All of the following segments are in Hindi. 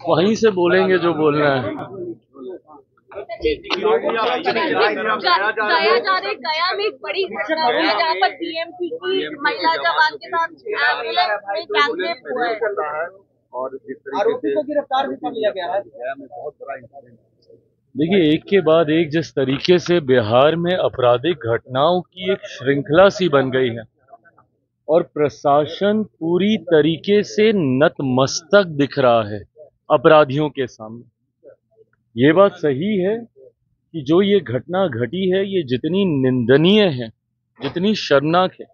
वहीं से बोलेंगे जो बोलना है। गया में एक बड़ी घटना हुई है जहाँ पर बीएमपी की महिला जवान के साथ एम्बुलेंस में गैंगरेप हुआ है और आरोपी को गिरफ्तार भी कर लिया गया है। में बहुत बड़ा इंसिडेंट। देखिए, एक के बाद एक जिस तरीके से बिहार में आपराधिक घटनाओं की एक श्रृंखला सी बन गई है और प्रशासन पूरी तरीके से नतमस्तक दिख रहा है अपराधियों के सामने। ये बात सही है कि जो ये घटना घटी है ये जितनी निंदनीय है, जितनी शर्मनाक है,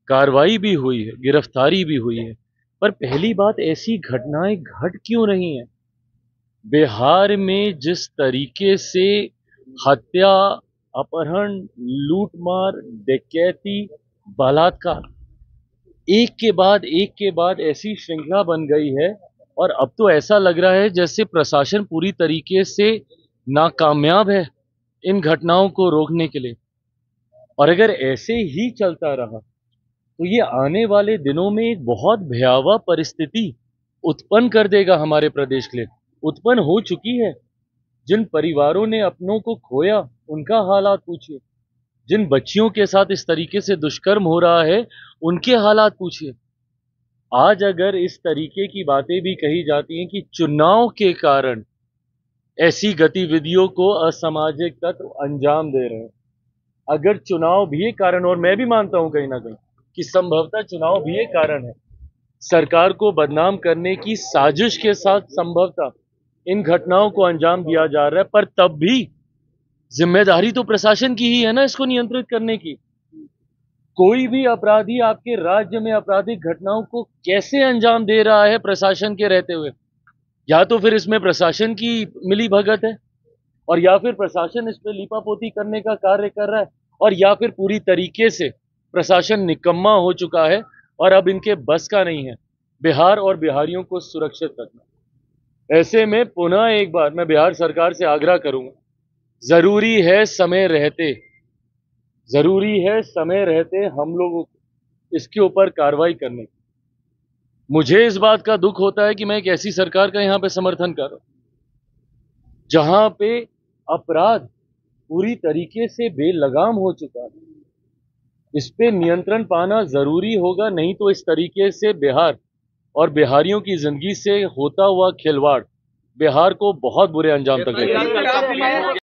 कार्रवाई भी हुई है, गिरफ्तारी भी हुई है, पर पहली बात ऐसी घटनाएं घट क्यों रही हैं? बिहार में जिस तरीके से हत्या, अपहरण, लूटमार, डकैती, बलात्कार एक के बाद ऐसी श्रृंखला बन गई है और अब तो ऐसा लग रहा है जैसे प्रशासन पूरी तरीके से नाकामयाब है इन घटनाओं को रोकने के लिए। और अगर ऐसे ही चलता रहा तो ये आने वाले दिनों में एक बहुत भयावह परिस्थिति उत्पन्न कर देगा हमारे प्रदेश के लिए। उत्पन्न हो चुकी है। जिन परिवारों ने अपनों को खोया उनका हालात पूछिए, जिन बच्चियों के साथ इस तरीके से दुष्कर्म हो रहा है उनके हालात पूछिए। आज अगर इस तरीके की बातें भी कही जाती हैं कि चुनाव के कारण ऐसी गतिविधियों को असामाजिक तत्व अंजाम दे रहे हैं, अगर चुनाव भी एक कारण, और मैं भी मानता हूं कहीं ना कहीं कि संभवतः चुनाव भी एक कारण है, सरकार को बदनाम करने की साजिश के साथ संभवतः इन घटनाओं को अंजाम दिया जा रहा है, पर तब भी जिम्मेदारी तो प्रशासन की ही है ना इसको नियंत्रित करने की। कोई भी अपराधी आपके राज्य में आपराधिक घटनाओं को कैसे अंजाम दे रहा है प्रशासन के रहते हुए? या तो फिर इसमें प्रशासन की मिली भगत है और या फिर प्रशासन इस पे लीपापोती करने का कार्य कर रहा है, और या फिर पूरी तरीके से प्रशासन निकम्मा हो चुका है और अब इनके बस का नहीं है बिहार और बिहारियों को सुरक्षित रखना। ऐसे में पुनः एक बार मैं बिहार सरकार से आग्रह करूंगा, जरूरी है समय रहते हम लोगों को इसके ऊपर कार्रवाई करने की। मुझे इस बात का दुख होता है कि मैं एक ऐसी सरकार का यहां पे समर्थन कर रहा हूं जहां पे अपराध पूरी तरीके से बेलगाम हो चुका है। इस पे नियंत्रण पाना जरूरी होगा, नहीं तो इस तरीके से बिहार और बिहारियों की जिंदगी से होता हुआ खिलवाड़ बिहार को बहुत बुरे अंजाम तक लेगा।